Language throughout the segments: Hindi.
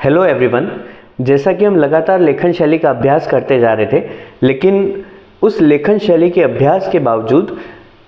Hello everyone. जैसा कि हम लगातार लेखन शैली का अभ्यास करते जा रहे थे, लेकिन उस लेखन शैली के अभ्यास के बावजूद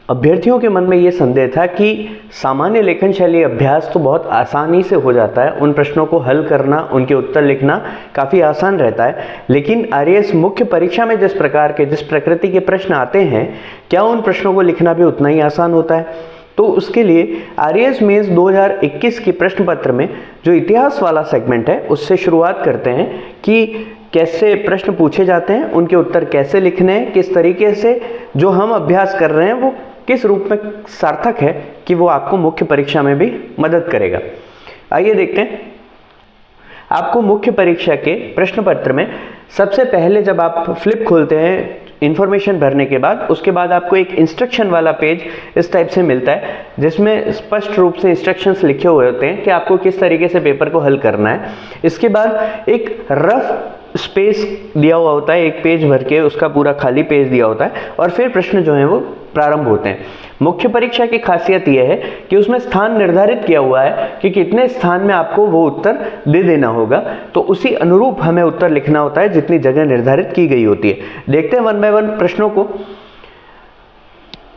अभ्यर्थियों के मन में ये संदेह था कि सामान्य लेखन शैली अभ्यास तो बहुत आसानी से हो जाता है, उन प्रश्नों को हल करना, उनके उत्तर लिखना काफ़ी आसान रहता है, लेकिन आरएएस मुख्य परीक्षा में जिस प्रकृति के प्रश्न आते हैं, क्या उन प्रश्नों को लिखना भी उतना ही आसान होता है? तो उसके लिए आरएएस मेंस 2021 के प्रश्न पत्र में जो इतिहास वाला सेगमेंट है उससे शुरुआत करते हैं कि कैसे प्रश्न पूछे जाते हैं, उनके उत्तर कैसे लिखने हैं, किस तरीके से जो हम अभ्यास कर रहे हैं वो किस रूप में सार्थक है कि वो आपको मुख्य परीक्षा में भी मदद करेगा। आइए देखते हैं। आपको मुख्य परीक्षा के प्रश्न पत्र में सबसे पहले जब आप फ्लिप खोलते हैं इंफॉर्मेशन भरने के बाद, उसके बाद आपको एक इंस्ट्रक्शन वाला पेज इस टाइप से मिलता है जिसमें स्पष्ट रूप से इंस्ट्रक्शंस लिखे हुए होते हैं कि आपको किस तरीके से पेपर को हल करना है। इसके बाद एक रफ स्पेस दिया हुआ होता है, एक पेज भर के उसका पूरा खाली पेज दिया होता है और फिर प्रश्न जो हैं वो प्रारंभ होते हैं। मुख्य परीक्षा की खासियत यह है कि उसमें स्थान निर्धारित किया हुआ है कि कितने स्थान में आपको वो उत्तर दे देना होगा, तो उसी अनुरूप हमें उत्तर लिखना होता है जितनी जगह निर्धारित की गई होती है। देखते हैं वन बाय वन प्रश्नों को।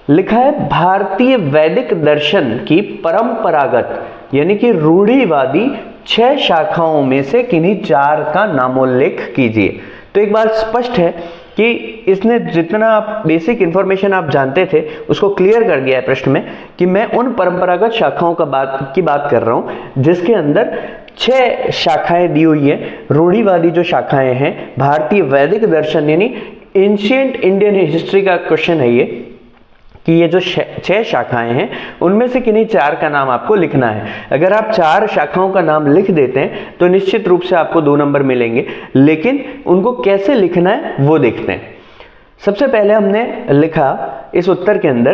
लिखा है भारतीय वैदिक दर्शन की परंपरागत यानी कि रूढ़िवादी 6 शाखाओं में से किन्हीं 4 का नामोल्लेख कीजिए। तो एक बात स्पष्ट है कि इसने जितना आप बेसिक इंफॉर्मेशन आप जानते थे उसको क्लियर कर दिया है प्रश्न में कि मैं उन परंपरागत शाखाओं की बात कर रहा हूं जिसके अंदर 6 शाखाएं दी हुई है। रूढ़िवादी जो शाखाएं हैं, भारतीय वैदिक दर्शन यानी एंशिएंट इंडियन हिस्ट्री का क्वेश्चन है ये कि ये जो 6 शाखाएं हैं उनमें से किन्हीं 4 का नाम आपको लिखना है। अगर आप 4 शाखाओं का नाम लिख देते हैं तो निश्चित रूप से आपको 2 नंबर मिलेंगे, लेकिन उनको कैसे लिखना है वो देखते हैं। सबसे पहले हमने लिखा इस उत्तर के अंदर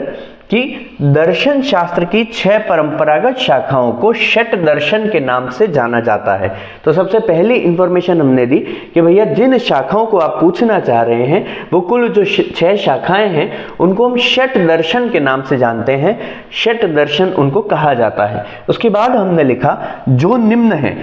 कि दर्शन शास्त्र की 6 परंपरागत शाखाओं को षट दर्शन के नाम से जाना जाता है। तो सबसे पहली इंफॉर्मेशन हमने दी कि भैया जिन शाखाओं को आप पूछना चाह रहे हैं वो कुल जो 6 शाखाएं हैं उनको हम षट दर्शन के नाम से जानते हैं, षट दर्शन उनको कहा जाता है। उसके बाद हमने लिखा जो निम्न है,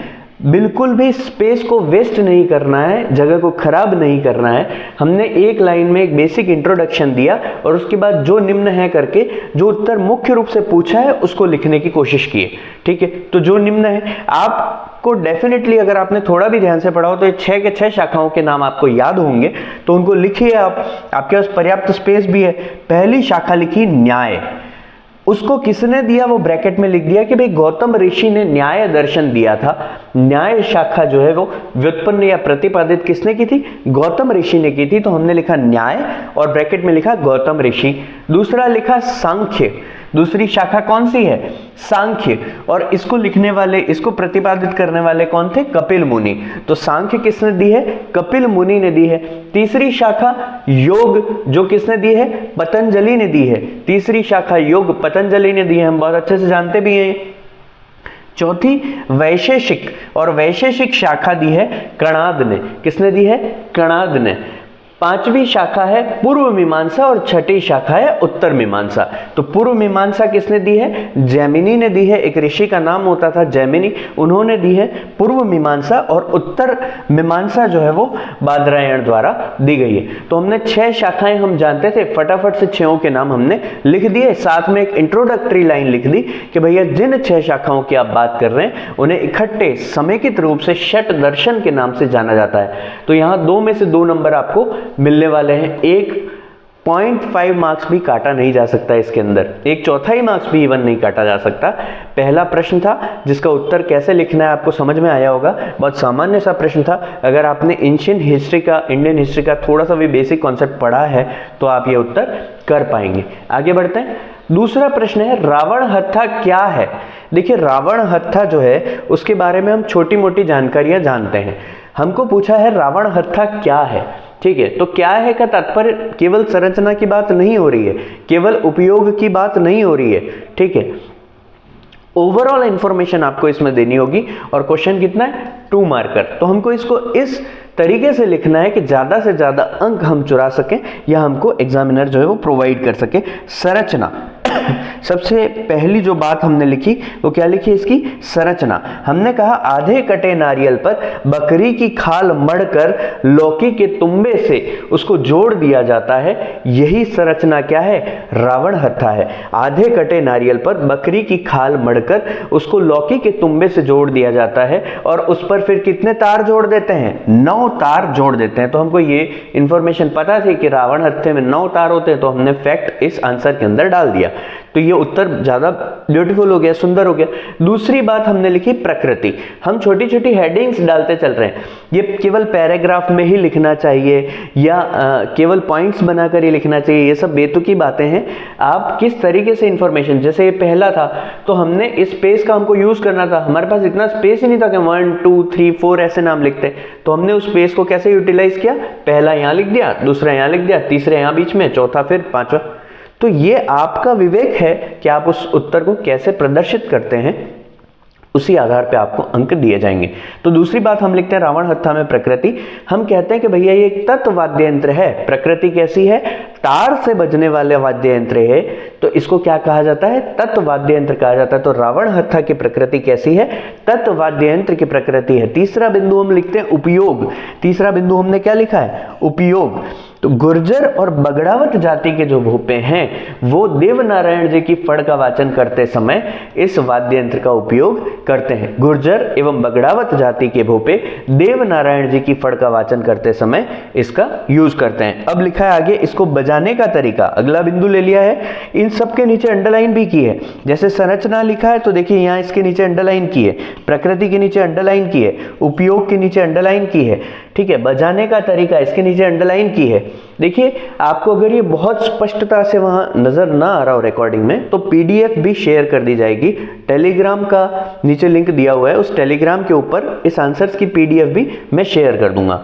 बिल्कुल भी स्पेस को वेस्ट नहीं करना है, जगह को खराब नहीं करना है। हमने एक लाइन में एक बेसिक इंट्रोडक्शन दिया और उसके बाद जो निम्न है करके जो उत्तर मुख्य रूप से पूछा है उसको लिखने की कोशिश की है। ठीक है, तो जो निम्न है आपको डेफिनेटली, अगर आपने थोड़ा भी ध्यान से पढ़ा हो तो ये 6 के 6 शाखाओं के नाम आपको याद होंगे, तो उनको लिखिए आप, आपके पास पर्याप्त स्पेस भी है। पहली शाखा लिखी न्याय, उसको किसने दिया वो ब्रैकेट में लिख दिया कि भाई गौतम ऋषि ने न्याय दर्शन दिया था। न्याय शाखा जो है वो व्युत्पन्न या प्रतिपादित किसने की थी? गौतम ऋषि ने की थी, तो हमने लिखा न्याय और ब्रैकेट में लिखा गौतम ऋषि। दूसरा लिखा सांख्य, दूसरी शाखा कौन सी है? सांख्य, और इसको लिखने वाले, इसको प्रतिपादित करने वाले कौन थे? कपिल मुनि। तो सांख्य किसने दी है? कपिल मुनि ने दी है। तीसरी शाखा योग, जो किसने दी है? पतंजलि ने दी है। तीसरी शाखा योग पतंजलि ने दी है, हम बहुत अच्छे से जानते भी हैं। चौथी वैशेषिक, और वैशेषिक शाखा दी है कणाद ने। किसने दी है? कणाद ने। पांचवी शाखा है पूर्व मीमांसा और छठी शाखा है उत्तर मीमांसा। तो पूर्व मीमांसा किसने दी है? जैमिनी ने दी है, एक ऋषि का नाम होता था जैमिनी, उन्होंने दी है पूर्व मीमांसा, और उत्तर मीमांसा जो है वो बादरायण द्वारा दी गई है। तो हमने 6 शाखाएं हम जानते थे, फटाफट से 6 के नाम हमने लिख दिए। साथ में एक इंट्रोडक्टरी लाइन लिख दी कि भैया जिन 6 शाखाओं की आप बात कर रहे हैं उन्हें इकट्ठे समेकित रूप से षट दर्शन के नाम से जाना जाता है। तो यहाँ 2 में से 2 नंबर आपको मिलने वाले हैं। 1.5 मार्क्स भी काटा नहीं जा सकता इसके अंदर, 1/4 मार्क्स भी इवन नहीं काटा जा सकता। पहला प्रश्न था जिसका उत्तर कैसे लिखना है आपको समझ में आया होगा, बहुत सामान्य सा प्रश्न था। अगर आपने एंशिएंट हिस्ट्री का, इंडियन हिस्ट्री का थोड़ा सा भी बेसिक कॉन्सेप्ट पढ़ा है तो आप ये उत्तर कर पाएंगे। आगे बढ़ते हैं। दूसरा प्रश्न है रावण हत्था क्या है? देखिए रावण हत्था जो है उसके बारे में हम छोटी मोटी जानकारियां जानते हैं। हमको पूछा है रावण हत्था क्या है। ठीक है, तो क्या है का तात्पर्य केवल संरचना की बात नहीं हो रही है, केवल उपयोग की बात नहीं हो रही है। ठीक है, ओवरऑल इंफॉर्मेशन आपको इसमें देनी होगी और क्वेश्चन कितना है? 2 मार्कर। तो हमको इसको इस तरीके से लिखना है कि ज्यादा से ज्यादा अंक हम चुरा सकें या हमको एग्जामिनर जो है वो प्रोवाइड कर सके। संरचना सबसे पहली जो बात हमने लिखी वो क्या लिखी, इसकी संरचना। हमने कहा आधे कटे नारियल पर बकरी की खाल मढ़कर लौकी के तुम्बे से उसको जोड़ दिया जाता है। यही संरचना क्या है, रावण हत्था है। आधे कटे नारियल पर बकरी की खाल मढ़कर उसको लौकी के तुम्बे से जोड़ दिया जाता है और उस पर फिर कितने तार जोड़ देते हैं, 9 तार जोड़ देते हैं। तो हमको ये इंफॉर्मेशन पता थी कि रावण हत्थे में 9 तार होते हैं, तो हमने फैक्ट इस आंसर के अंदर डाल दिया। तो ये उत्तर ज्यादा ब्यूटीफुल हो गया, सुंदर हो गया। दूसरी बात हमने लिखी प्रकृति। हम छोटी छोटी हेडिंग्स डालते चल रहे हैं, ये केवल पैराग्राफ में ही लिखना चाहिए या केवल पॉइंट्स बनाकर ही लिखना चाहिए, ये सब बेतुकी बातें हैं। आप किस तरीके से इंफॉर्मेशन, जैसे ये पहला था तो हमने इस स्पेस का हमको यूज करना था, हमारे पास इतना स्पेस ही नहीं था कि 1 2 3 4 ऐसे नाम लिखते, तो हमने उस स्पेस को कैसे यूटिलाइज किया, पहला यहां लिख दिया, दूसरा यहां लिख दिया, तीसरा यहां बीच में, चौथा फिर पांचवा। तो ये आपका विवेक है कि आप उस उत्तर को कैसे प्रदर्शित करते हैं, उसी आधार पे आपको अंक दिए जाएंगे। तो दूसरी बात हम लिखते हैं रावण हत्था में प्रकृति। हम कहते हैं कि भैया ये एक तत्व वाद्य यंत्र है। प्रकृति कैसी है, तार से बजने वाले वाद्य यंत्र है, तो इसको क्या कहा जाता है, तत्व वाद्य यंत्र कहा जाता है। तो रावण हत्था की प्रकृति कैसी है, तत्व वाद्य यंत्र की प्रकृति है। तीसरा बिंदु हम लिखते हैं उपयोग। तीसरा बिंदु हमने क्या लिखा है, उपयोग। तो गुर्जर और बगड़ावत जाति के जो भूपे हैं वो देवनारायण जी की फड़ का वाचन करते समय इस वाद्य यंत्र का उपयोग करते हैं। गुर्जर एवं बगड़ावत जाति के भूपे देवनारायण जी की फड़ का वाचन करते समय इसका यूज करते हैं। अब लिखा है आगे इसको बजाने का तरीका, अगला बिंदु ले लिया है, इन सब के नीचे अंडरलाइन भी की है। जैसे संरचना लिखा है तो देखिए यहाँ इसके नीचे अंडरलाइन की है, प्रकृति के नीचे अंडरलाइन की है, उपयोग के नीचे अंडरलाइन की है, ठीक है। बजाने का तरीका इसके नीचे अंडरलाइन की है। देखिए आपको अगर ये बहुत स्पष्टता से वहां नजर ना आ रहा हो रिकॉर्डिंग में तो पीडीएफ भी शेयर कर दी जाएगी। टेलीग्राम का नीचे लिंक दिया हुआ है, उस टेलीग्राम के ऊपर इस आंसर्स की पीडीएफ भी मैं शेयर कर दूंगा।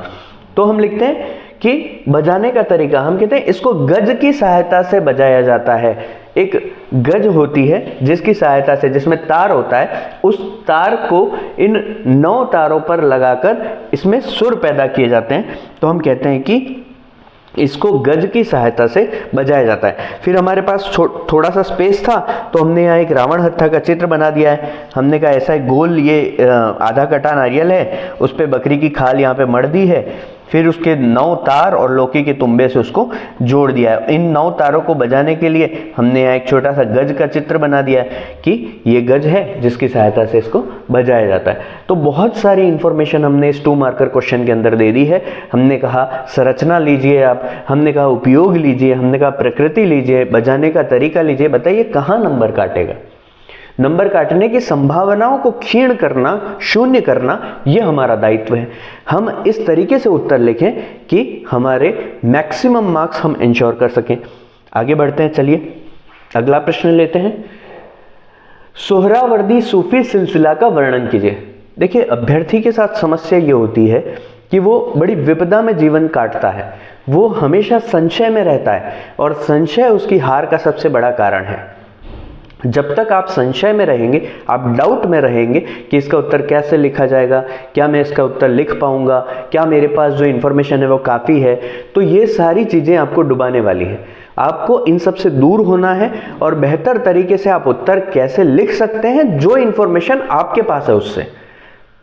तो हम लिखते हैं कि बजाने का तरीका, हम कहते हैं इसको गज की सहायता से बजाया जाता है। एक गज होती है जिसकी सहायता से, जिसमें तार होता है, उस तार को इन 9 तारों पर लगाकर इसमें सुर पैदा किए जाते हैं। तो हम कहते हैं कि इसको गज की सहायता से बजाया जाता है। फिर हमारे पास थोड़ा सा स्पेस था तो हमने यहाँ एक रावण हत्था का चित्र बना दिया है। हमने कहा ऐसा एक गोल ये आधा कटा नारियल है, उस पर बकरी की खाल यहाँ पे मढ़ दी है, फिर उसके 9 तार और लौकी के तुम्बे से उसको जोड़ दिया है। इन 9 तारों को बजाने के लिए हमने यहाँ एक छोटा सा गज का चित्र बना दिया है कि ये गज है जिसकी सहायता से इसको बजाया जाता है। तो बहुत सारी इंफॉर्मेशन हमने इस 2 मार्कर क्वेश्चन के अंदर दे दी है। हमने कहा संरचना लीजिए आप, हमने कहा उपयोग लीजिए, हमने कहा प्रकृति लीजिए, बजाने का तरीका लीजिए। बताइए कहाँ नंबर काटेगा। नंबर काटने की संभावनाओं को क्षीण करना, शून्य करना, यह हमारा दायित्व है। हम इस तरीके से उत्तर लिखें कि हमारे मैक्सिमम मार्क्स हम इंश्योर कर सकें। आगे बढ़ते हैं, चलिए अगला प्रश्न लेते हैं। सोहरावर्दी सूफी सिलसिला का वर्णन कीजिए। देखिए अभ्यर्थी के साथ समस्या ये होती है कि वो बड़ी विपदा में जीवन काटता है, वो हमेशा संशय में रहता है और संशय उसकी हार का सबसे बड़ा कारण है। जब तक आप संशय में रहेंगे, आप डाउट में रहेंगे कि इसका उत्तर कैसे लिखा जाएगा, क्या मैं इसका उत्तर लिख पाऊंगा, क्या मेरे पास जो इन्फॉर्मेशन है वो काफ़ी है, तो ये सारी चीज़ें आपको डुबाने वाली है। आपको इन सब से दूर होना है और बेहतर तरीके से आप उत्तर कैसे लिख सकते हैं, जो इन्फॉर्मेशन आपके पास है उससे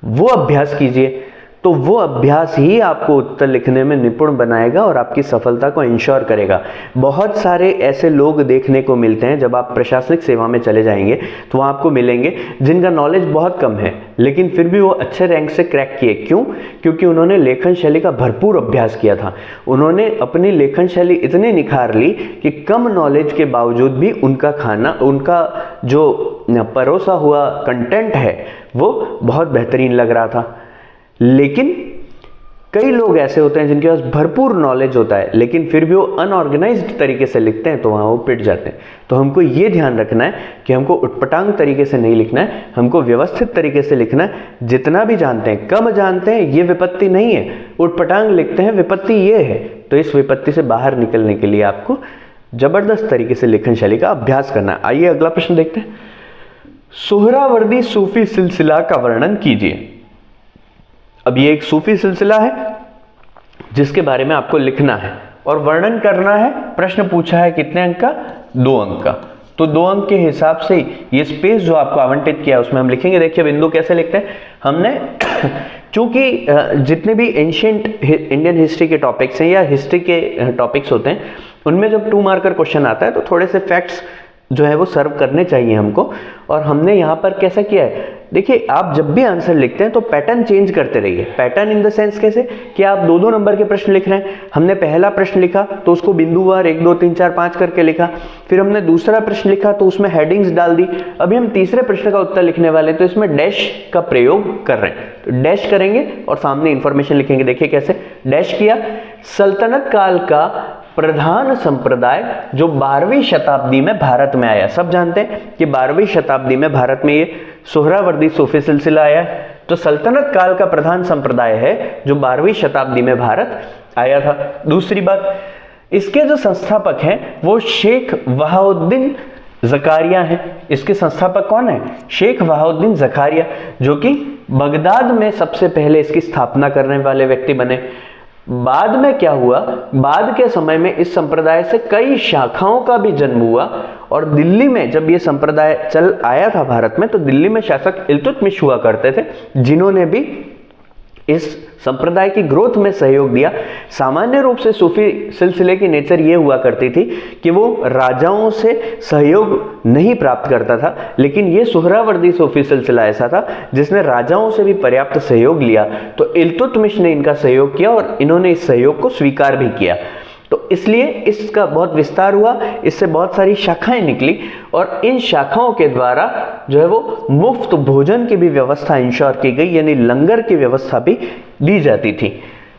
वो अभ्यास कीजिए। तो वो अभ्यास ही आपको उत्तर लिखने में निपुण बनाएगा और आपकी सफलता को इंश्योर करेगा। बहुत सारे ऐसे लोग देखने को मिलते हैं, जब आप प्रशासनिक सेवा में चले जाएंगे तो वहाँ आपको मिलेंगे जिनका नॉलेज बहुत कम है, लेकिन फिर भी वो अच्छे रैंक से क्रैक किए। क्यों? क्योंकि उन्होंने लेखन शैली का भरपूर अभ्यास किया था। उन्होंने अपनी लेखन शैली इतनी निखार ली कि कम नॉलेज के बावजूद भी उनका जो परोसा हुआ कंटेंट है वो बहुत बेहतरीन लग रहा था। लेकिन कई लोग ऐसे होते हैं जिनके पास भरपूर नॉलेज होता है लेकिन फिर भी वो अनऑर्गेनाइज्ड तरीके से लिखते हैं, तो वहाँ वो पिट जाते हैं। तो हमको ये ध्यान रखना है कि हमको उटपटांग तरीके से नहीं लिखना है, हमको व्यवस्थित तरीके से लिखना है। जितना भी जानते हैं, कम जानते हैं, ये विपत्ति नहीं है। उटपटांग लिखते हैं, विपत्ति ये है। तो इस विपत्ति से बाहर निकलने के लिए आपको जबरदस्त तरीके से लेखन शैली का अभ्यास करना है। आइए अगला प्रश्न देखते हैं। सोहरावर्दी सूफी सिलसिला का वर्णन कीजिए। अब ये एक सूफी सिलसिला है जिसके बारे में आपको लिखना है और वर्णन करना है। प्रश्न पूछा है कितने अंक का? 2 अंक का। तो 2 अंक के हिसाब से ये स्पेस जो आपको आवंटित किया उसमें हम लिखेंगे। देखिए बिंदु कैसे लिखते हैं हमने चूंकि जितने भी एंशिएंट इंडियन हिस्ट्री के टॉपिक्स हैं या हिस्ट्री के टॉपिक्स होते हैं उनमें जब 2 मार्कर क्वेश्चन आता है तो थोड़े से फैक्ट्स जो है वो सर्व करने चाहिए हमको। और हमने यहाँ पर कैसा किया है, देखिए आप जब भी आंसर लिखते हैं तो पैटर्न चेंज करते रहिए। पैटर्न इन द सेंस कैसे कि आप 2-2 नंबर के प्रश्न लिख रहे हैं। हमने पहला प्रश्न लिखा तो उसको बिंदुवार 1 2 3 4 5 करके लिखा, फिर हमने दूसरा प्रश्न लिखा तो उसमें हेडिंग्स डाल दी। अभी हम तीसरे प्रश्न का उत्तर लिखने वाले तो इसमें डैश का प्रयोग कर रहे हैं, तो डैश करेंगे और सामने इंफॉर्मेशन लिखेंगे। देखिए कैसे डैश किया, सल्तनत काल का प्रधान संप्रदाय जो 12वीं शताब्दी में भारत में आया। सब जानते हैं कि 12वीं शताब्दी में भारत में ये सोहरावर्दी सूफी सिलसिला आया है। तो सल्तनत काल का प्रधान संप्रदाय है जो 12वीं शताब्दी में भारत आया था। दूसरी बात, इसके जो संस्थापक हैं वो शेख वहाउद्दीन ज़कारिया हैं। इसके संस्थापक कौन है? शेख वहाउद्दीन ज़कारिया, जो कि बगदाद में सबसे पहले इसकी स्थापना करने वाले व्यक्ति बने। बाद में क्या हुआ, बाद के समय में इस संप्रदाय से कई शाखाओं का भी जन्म हुआ और दिल्ली में जब ये संप्रदाय चल आया था भारत में तो दिल्ली में शासक इल्तुतमिश हुआ करते थे जिन्होंने भी इस संप्रदाय की ग्रोथ में सहयोग दिया। सामान्य रूप से सूफी सिलसिले की नेचर ये हुआ करती थी कि वो राजाओं से सहयोग नहीं प्राप्त करता था, लेकिन ये सोहरावर्दी सूफी सिलसिला ऐसा था जिसने राजाओं से भी पर्याप्त सहयोग लिया। तो इल्तुतमिश ने इनका सहयोग किया और इन्होंने इस सहयोग को स्वीकार भी किया। तो इसलिए इसका बहुत विस्तार हुआ, इससे बहुत सारी शाखाएं निकली और इन शाखाओं के द्वारा जो है वो मुफ्त भोजन की भी व्यवस्था इंश्योर की गई, यानी लंगर की व्यवस्था भी दी जाती थी।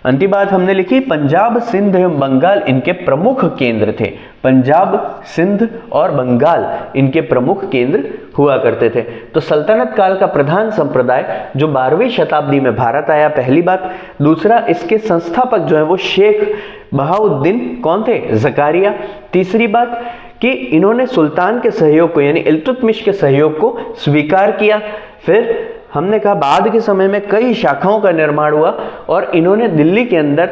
अंतिम बात हमने लिखी, पंजाब, सिंध एवं बंगाल इनके प्रमुख केंद्र थे। पंजाब, सिंध और बंगाल इनके प्रमुख केंद्र हुआ करते थे। तो सल्तनत काल का प्रधान संप्रदाय जो 12वीं शताब्दी में भारत आया, पहली बात। दूसरा, इसके संस्थापक जो है वो शेख बहाउद्दीन कौन थे? ज़कारिया। तीसरी बात कि इन्होंने सुल्तान के सहयोग को यानी इल्तुतमिश के सहयोग को स्वीकार किया। फिर हमने कहा बाद के समय में कई शाखाओं का निर्माण हुआ और इन्होंने दिल्ली के अंदर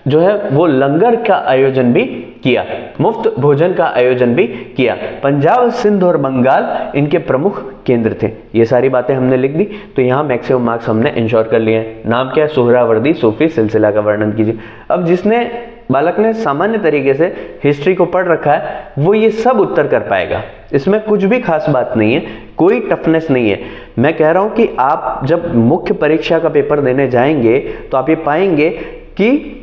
जो है वो लंगर का आयोजन भी किया, मुफ्त भोजन का आयोजन भी किया। पंजाब, सिंध और बंगाल इनके प्रमुख केंद्र थे। ये सारी बातें हमने लिख दी, तो यहाँ मैक्सिमम मार्क्स हमने इंश्योर कर लिए हैं। नाम क्या है? सोहरावर्दी सूफी सिलसिला का वर्णन कीजिए। अब जिसने बालक ने सामान्य तरीके से हिस्ट्री को पढ़ रखा है वो ये सब उत्तर कर पाएगा। इसमें कुछ भी खास बात नहीं है, कोई टफनेस नहीं है। मैं कह रहा हूं कि आप जब मुख्य परीक्षा का पेपर देने जाएंगे तो आप ये पाएंगे कि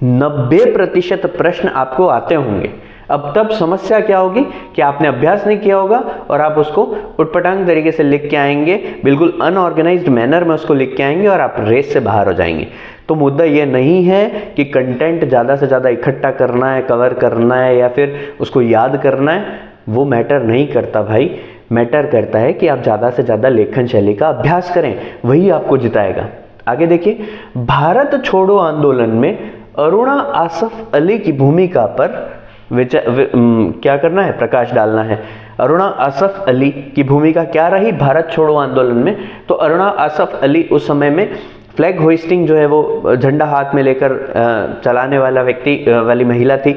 90% प्रश्न आपको आते होंगे। अब तब समस्या क्या होगी कि आपने अभ्यास नहीं किया होगा और आप उसको उटपटांग तरीके से लिख के आएंगे, बिल्कुल अनऑर्गेनाइज्ड मैनर में उसको लिख के आएंगे और आप रेस से बाहर हो जाएंगे। तो मुद्दा ये नहीं है कि कंटेंट ज़्यादा से ज़्यादा इकट्ठा करना है, कवर करना है या फिर उसको याद करना है, वो मैटर नहीं करता भाई। मैटर करता है कि आप ज़्यादा से ज़्यादा लेखन शैली का अभ्यास करें, वही आपको जिताएगा। आगे देखिए, भारत छोड़ो आंदोलन में अरुणा आसफ अली की भूमिका पर क्या करना है? प्रकाश डालना है। अरुणा आसफ अली की भूमिका क्या रही भारत छोड़ो आंदोलन में? तो अरुणा आसफ अली उस समय में फ्लैग होइस्टिंग जो है वो झंडा हाथ में लेकर चलाने वाला वाली महिला थी।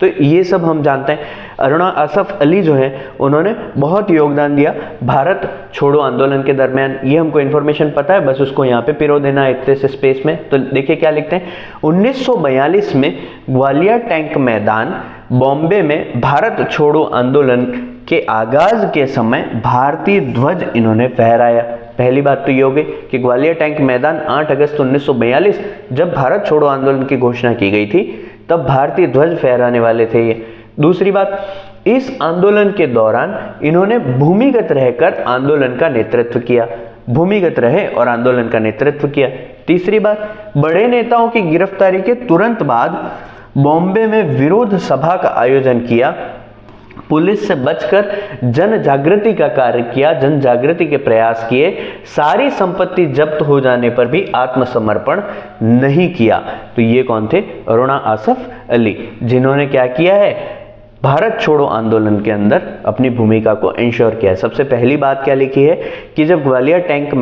तो ये सब हम जानते हैं। अरुणा आसफ अली जो है उन्होंने बहुत योगदान दिया भारत छोड़ो आंदोलन के दरमियान। ये हमको इन्फॉर्मेशन पता है, बस उसको यहाँ पे पिरो देना है इतने से स्पेस में। तो देखिए क्या लिखते हैं, 1942 में ग्वालियर टैंक मैदान बॉम्बे में भारत छोड़ो आंदोलन के आगाज के समय भारतीय ध्वज इन्होंने फहराया। पहली बात तो ये हो गई कि ग्वालियर टैंक मैदान 8 अगस्त 1942 जब भारत छोड़ो आंदोलन की घोषणा की गई थी तब भारतीय ध्वज फहराने वाले थे ये। दूसरी बात, इस आंदोलन के दौरान इन्होंने भूमिगत रहकर आंदोलन का नेतृत्व किया, भूमिगत रहे और आंदोलन का नेतृत्व किया। तीसरी बात, बड़े नेताओं की गिरफ्तारी के तुरंत बाद बॉम्बे में विरोध सभा का आयोजन किया, पुलिस से बचकर जन जागृति का कार्य किया, जन जागृति के प्रयास किए, सारी संपत्ति जब्त हो जाने पर भी आत्मसमर्पण नहीं किया। तो ये कौन थे? अरुणा आसफ अली, जिन्होंने क्या किया है? भारत छोड़ो आंदोलन के अंदर अपनी भूमिका को इंश्योर किया है। सबसे पहली बात क्या लिखी है कि जब ग्वालियर टैंक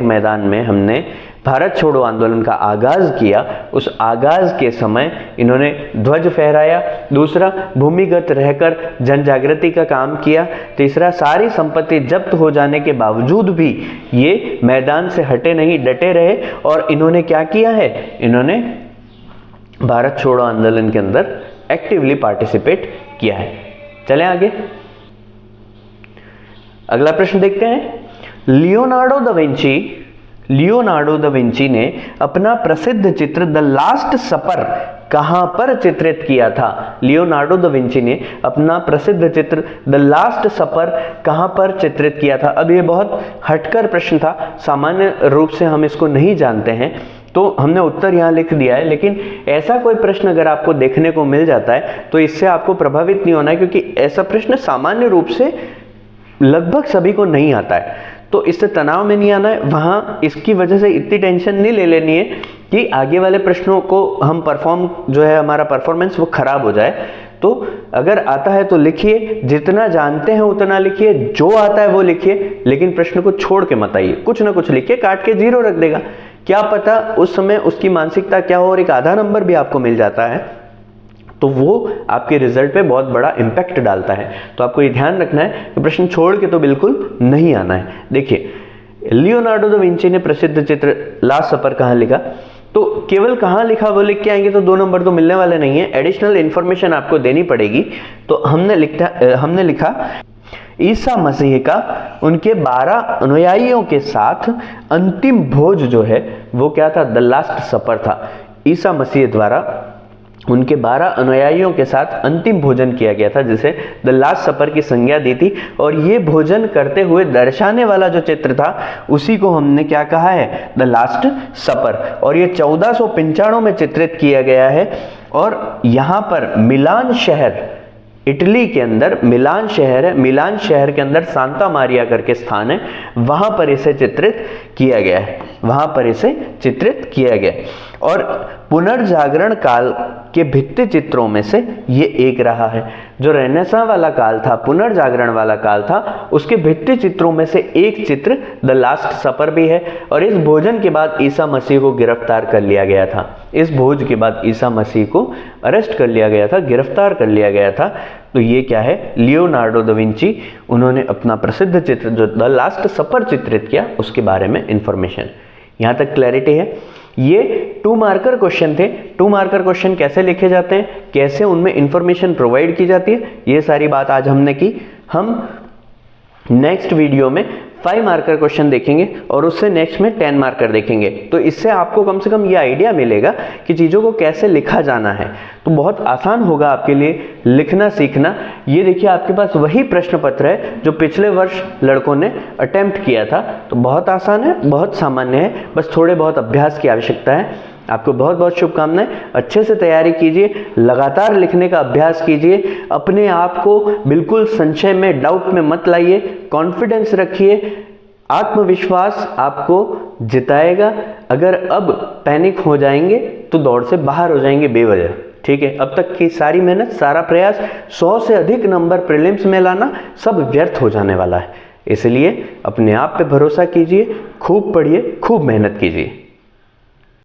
मैदान में हमने भारत छोड़ो आंदोलन का आगाज किया, उस आगाज के समय इन्होंने ध्वज फहराया। दूसरा, भूमिगत रहकर जन जागृति का काम किया। तीसरा, सारी संपत्ति जब्त हो जाने के बावजूद भी ये मैदान से हटे नहीं, डटे रहे और इन्होंने क्या किया है, इन्होंने भारत छोड़ो आंदोलन के अंदर एक्टिवली पार्टिसिपेट किया है। चलें आगे, अगला प्रश्न देखते हैं। लियोनार्डो दा विंची ने अपना प्रसिद्ध चित्र द लास्ट सपर कहां पर चित्रित किया था? लियोनार्डो दा विंची ने अपना प्रसिद्ध चित्र द लास्ट सपर कहां पर चित्रित किया था? अब ये बहुत हटकर प्रश्न था, सामान्य रूप से हम इसको नहीं जानते हैं, तो हमने उत्तर यहाँ लिख दिया है। लेकिन ऐसा कोई प्रश्न अगर आपको देखने को मिल जाता है तो इससे आपको प्रभावित नहीं होना है, क्योंकि ऐसा प्रश्न सामान्य रूप से लगभग सभी को नहीं आता है, तो इससे तनाव में नहीं आना है। वहाँ इसकी वजह से इतनी टेंशन नहीं ले लेनी है कि आगे वाले प्रश्नों को हम हमारा परफॉर्मेंस वो खराब हो जाए। तो अगर आता है तो लिखिए, जितना जानते हैं उतना लिखिए, जो आता है वो लिखिए, लेकिन प्रश्न को छोड़ के मत आइए, कुछ ना कुछ लिखिए, काट के 0 रख देगा, क्या पता उस समय उसकी मानसिकता क्या हो और एक आधा नंबर भी आपको मिल जाता है, तो वो आपके रिजल्ट पे बहुत बड़ा इंपैक्ट डालता है। तो आपको ये ध्यान रखना है कि प्रश्न छोड़ के तो बिल्कुल नहीं आना है। देखिए, लियोनार्डो दा विंची ने प्रसिद्ध चित्र लास्ट सपर कहाँ लिखा, तो केवल कहाँ लिखा वो लिख के आएंगे तो 2 नंबर तो मिलने वाले नहीं है, एडिशनल इंफॉर्मेशन आपको देनी पड़ेगी। तो हमने लिखा ईसा मसीह का उनके 12 अनुयायियों के साथ अंतिम भोज जो है वो क्या था, द लास्ट सपर था। ईसा मसीह द्वारा उनके 12 अनुयायियों के साथ अंतिम भोजन किया गया था, जिसे द लास्ट सपर की संज्ञा दी थी। और ये भोजन करते हुए दर्शाने वाला जो चित्र था उसी को हमने क्या कहा है, द लास्ट सपर। और ये 1495 में चित्रित किया गया है। और यहाँ पर मिलान शहर, इटली के अंदर मिलान शहर है, मिलान शहर के अंदर सांता मारिया करके स्थान है, वहां पर इसे चित्रित किया गया है, वहां पर इसे चित्रित किया गया। और पुनर्जागरण काल के भित्ति चित्रों में से ये एक रहा है। जो रेनेसां वाला काल था, पुनर्जागरण वाला काल था, उसके भित्ति चित्रों में से एक चित्र द लास्ट सपर भी है। और इस भोजन के बाद ईसा मसीह को गिरफ्तार कर लिया गया था, इस भोज के बाद ईसा मसीह को अरेस्ट कर लिया गया था, गिरफ्तार कर लिया गया था। तो ये क्या है, लियोनार्डो दा विंची, उन्होंने अपना प्रसिद्ध चित्र जो द लास्ट सपर चित्रित किया उसके बारे में इंफॉर्मेशन। यहाँ तक क्लैरिटी है। ये 2 मार्कर क्वेश्चन थे। 2 मार्कर क्वेश्चन कैसे लिखे जाते हैं, कैसे उनमें इंफॉर्मेशन प्रोवाइड की जाती है, ये सारी बात आज हमने की। हम नेक्स्ट वीडियो में 5 मार्कर क्वेश्चन देखेंगे और उससे नेक्स्ट में 10 मार्कर देखेंगे। तो इससे आपको कम से कम ये आइडिया मिलेगा कि चीज़ों को कैसे लिखा जाना है, तो बहुत आसान होगा आपके लिए लिखना सीखना। ये देखिए, आपके पास वही प्रश्न पत्र है जो पिछले वर्ष लड़कों ने अटेम्प्ट किया था। तो बहुत आसान है, बहुत सामान्य है, बस थोड़े बहुत अभ्यास की आवश्यकता है। आपको बहुत बहुत शुभकामनाएं, अच्छे से तैयारी कीजिए, लगातार लिखने का अभ्यास कीजिए, अपने आप को बिल्कुल संशय में, डाउट में मत लाइए, कॉन्फिडेंस रखिए, आत्मविश्वास आपको जिताएगा। अगर अब पैनिक हो जाएंगे तो दौड़ से बाहर हो जाएंगे बेवजह, ठीक है। अब तक की सारी मेहनत, सारा प्रयास, 100 से अधिक नंबर प्रीलिम्स में लाना, सब व्यर्थ हो जाने वाला है। इसलिए अपने आप पे भरोसा कीजिए, खूब पढ़िए, खूब मेहनत कीजिए।